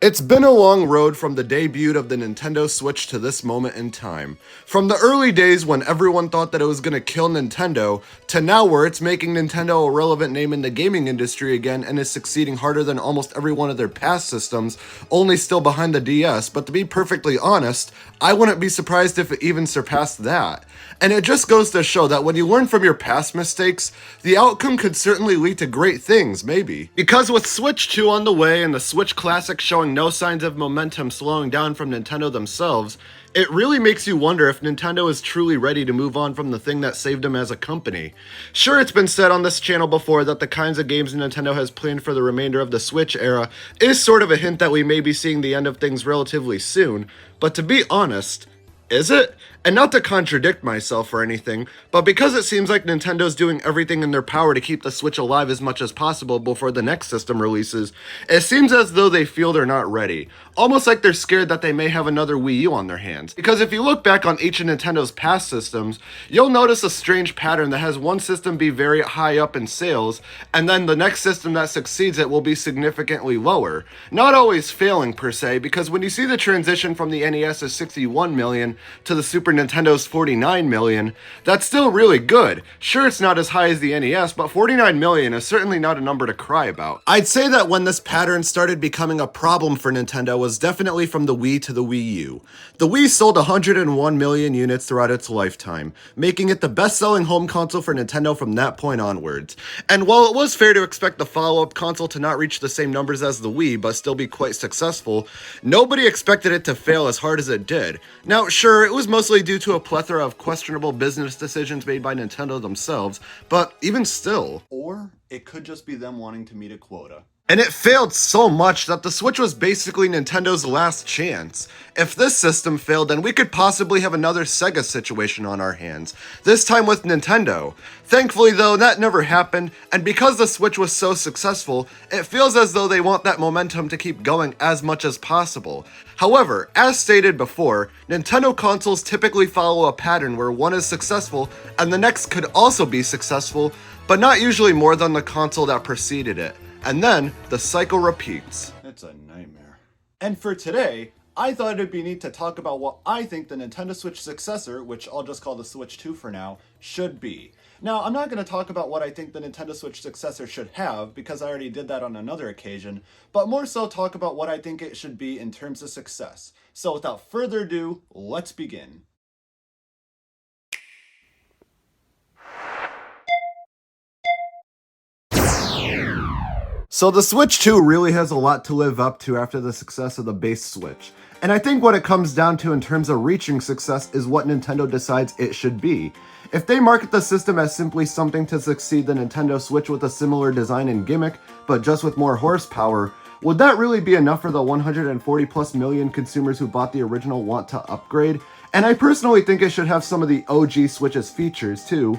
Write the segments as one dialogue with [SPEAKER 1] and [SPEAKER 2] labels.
[SPEAKER 1] It's been a long road from the debut of the Nintendo Switch to this moment in time. From the early days when everyone thought that it was going to kill Nintendo, to now where it's making Nintendo a relevant name in the gaming industry again and is succeeding harder than almost every one of their past systems, only still behind the DS, but to be perfectly honest, I wouldn't be surprised if it even surpassed that. And it just goes to show that when you learn from your past mistakes, the outcome could certainly lead to great things, maybe. Because with Switch 2 on the way and the Switch Classic showing no signs of momentum slowing down from Nintendo themselves, it really makes you wonder if Nintendo is truly ready to move on from the thing that saved them as a company. Sure, it's been said on this channel before that the kinds of games Nintendo has planned for the remainder of the Switch era is sort of a hint that we may be seeing the end of things relatively soon, but to be honest, is it? And not to contradict myself or anything, but because it seems like Nintendo's doing everything in their power to keep the Switch alive as much as possible before the next system releases, it seems as though they feel they're not ready. Almost like they're scared that they may have another Wii U on their hands. Because if you look back on each of Nintendo's past systems, you'll notice a strange pattern that has one system be very high up in sales, and then the next system that succeeds it will be significantly lower. Not always failing per se, because when you see the transition from the NES's 61 million to the Super Nintendo's 49 million, that's still really good. Sure, it's not as high as the NES, but 49 million is certainly not a number to cry about. I'd say that when this pattern started becoming a problem for Nintendo was definitely from the Wii to the Wii U. The Wii sold 101 million units throughout its lifetime, making it the best-selling home console for Nintendo from that point onwards. And while it was fair to expect the follow-up console to not reach the same numbers as the Wii, but still be quite successful, nobody expected it to fail as hard as it did. Now, sure, it was mostly due to a plethora of questionable business decisions made by Nintendo themselves, but even still. Or it could just be them wanting to meet a quota. And it failed so much that the Switch was basically Nintendo's last chance. If this system failed, then we could possibly have another Sega situation on our hands, this time with Nintendo. Thankfully though, that never happened, and because the Switch was so successful, it feels as though they want that momentum to keep going as much as possible. However, as stated before, Nintendo consoles typically follow a pattern where one is successful and the next could also be successful, but not usually more than the console that preceded it. And then, the cycle repeats. It's a nightmare. And for today, I thought it'd be neat to talk about what I think the Nintendo Switch successor, which I'll just call the Switch 2 for now, should be. Now, I'm not going to talk about what I think the Nintendo Switch successor should have, because I already did that on another occasion, but more so talk about what I think it should be in terms of success. So without further ado, let's begin. So the Switch 2 really has a lot to live up to after the success of the base Switch. And I think what it comes down to in terms of reaching success is what Nintendo decides it should be. If they market the system as simply something to succeed the Nintendo Switch with a similar design and gimmick, but just with more horsepower, would that really be enough for the 140 plus million consumers who bought the original want to upgrade? And I personally think it should have some of the OG Switch's features too,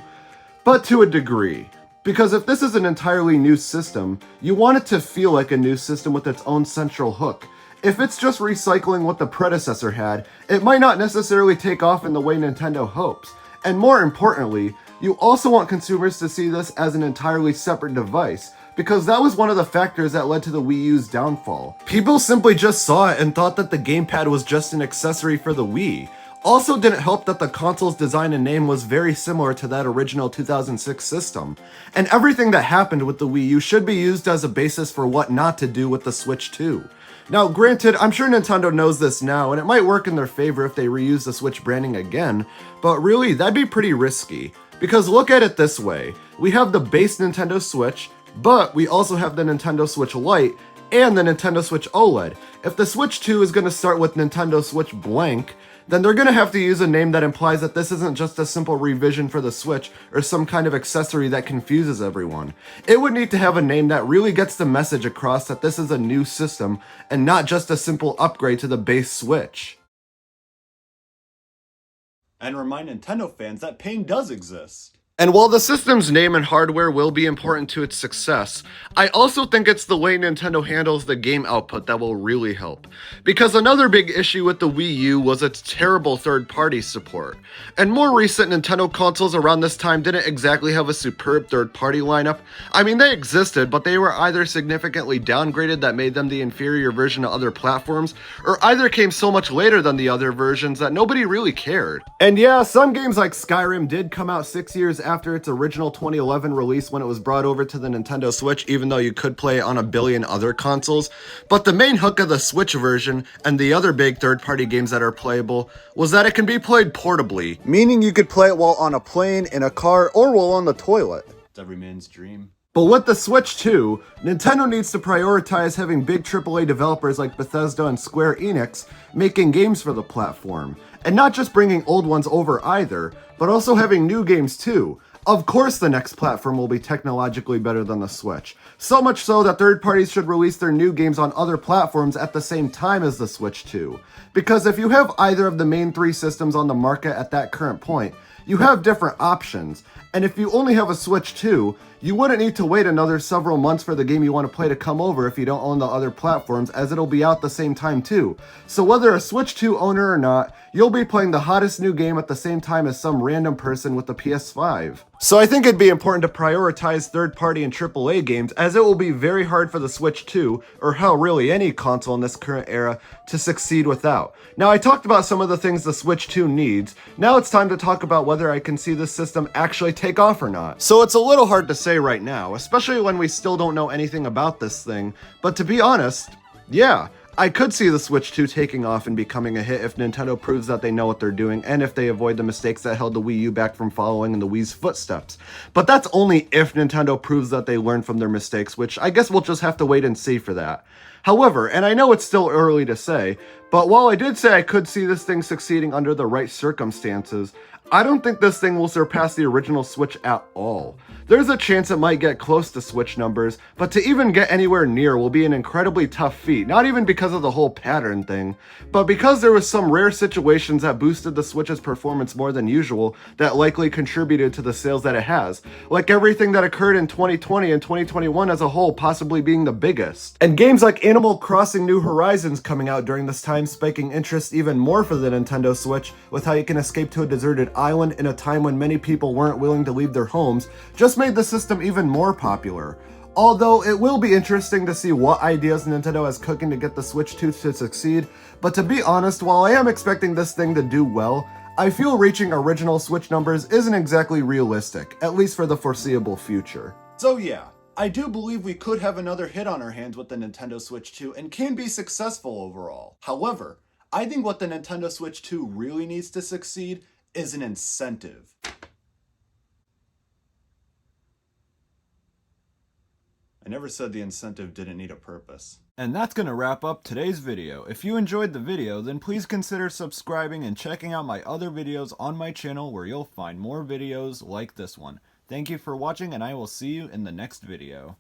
[SPEAKER 1] but to a degree. Because if this is an entirely new system, you want it to feel like a new system with its own central hook. If it's just recycling what the predecessor had, it might not necessarily take off in the way Nintendo hopes. And more importantly, you also want consumers to see this as an entirely separate device, because that was one of the factors that led to the Wii U's downfall. People simply just saw it and thought that the gamepad was just an accessory for the Wii. Also didn't help that the console's design and name was very similar to that original 2006 system, and everything that happened with the Wii U should be used as a basis for what not to do with the Switch 2. Now granted, I'm sure Nintendo knows this now, and it might work in their favor if they reuse the Switch branding again, but really, that'd be pretty risky. Because look at it this way, we have the base Nintendo Switch, but we also have the Nintendo Switch Lite, and the Nintendo Switch OLED. If the Switch 2 is going to start with Nintendo Switch blank, then they're going to have to use a name that implies that this isn't just a simple revision for the Switch or some kind of accessory that confuses everyone. It would need to have a name that really gets the message across that this is a new system and not just a simple upgrade to the base Switch. And remind Nintendo fans that pain does exist. And while the system's name and hardware will be important to its success, I also think it's the way Nintendo handles the game output that will really help. Because another big issue with the Wii U was its terrible third-party support. And more recent Nintendo consoles around this time didn't exactly have a superb third-party lineup. I mean, they existed, but they were either significantly downgraded that made them the inferior version of other platforms, or either came so much later than the other versions that nobody really cared. And yeah, some games like Skyrim did come out 6 years after its original 2011 release when it was brought over to the Nintendo Switch, even though you could play it on a billion other consoles. But the main hook of the Switch version, and the other big third-party games that are playable, was that it can be played portably. Meaning you could play it while on a plane, in a car, or while on the toilet.
[SPEAKER 2] It's every man's dream.
[SPEAKER 1] But with the Switch 2, Nintendo needs to prioritize having big AAA developers like Bethesda and Square Enix making games for the platform. And not just bringing old ones over either, but also having new games too. Of course the next platform will be technologically better than the Switch. So much so that third parties should release their new games on other platforms at the same time as the Switch 2. Because if you have either of the main three systems on the market at that current point, you have different options. And if you only have a Switch 2, you wouldn't need to wait another several months for the game you want to play to come over if you don't own the other platforms, as it'll be out the same time too. So whether a Switch 2 owner or not, you'll be playing the hottest new game at the same time as some random person with a PS5. So I think it'd be important to prioritize third-party and AAA games, as it will be very hard for the Switch 2, or hell really any console in this current era, to succeed without. Now I talked about some of the things the Switch 2 needs, now it's time to talk about whether I can see this system actually take off or not. So it's a little hard to say right now, especially when we still don't know anything about this thing, but to be honest, yeah, I could see the Switch 2 taking off and becoming a hit if Nintendo proves that they know what they're doing and if they avoid the mistakes that held the Wii U back from following in the Wii's footsteps. But that's only if Nintendo proves that they learned from their mistakes, which I guess we'll just have to wait and see for that. However, and I know it's still early to say, but while I did say I could see this thing succeeding under the right circumstances, I don't think this thing will surpass the original Switch at all. There's a chance it might get close to Switch numbers, but to even get anywhere near will be an incredibly tough feat, not even because of the whole pattern thing, but because there was some rare situations that boosted the Switch's performance more than usual that likely contributed to the sales that it has, like everything that occurred in 2020 and 2021 as a whole possibly being the biggest. And games like Animal Crossing New Horizons coming out during this time spiking interest even more for the Nintendo Switch, with how you can escape to a deserted island in a time when many people weren't willing to leave their homes, just made the system even more popular. Although it will be interesting to see what ideas Nintendo has cooking to get the Switch 2 to succeed, but to be honest, while I am expecting this thing to do well, I feel reaching original Switch numbers isn't exactly realistic, at least for the foreseeable future. So yeah, I do believe we could have another hit on our hands with the Nintendo Switch 2 and can be successful overall. However, I think what the Nintendo Switch 2 really needs to succeed is an incentive. I never said the incentive didn't need a purpose. And that's gonna wrap up today's video. If you enjoyed the video, then please consider subscribing and checking out my other videos on my channel where you'll find more videos like this one. Thank you for watching, and I will see you in the next video.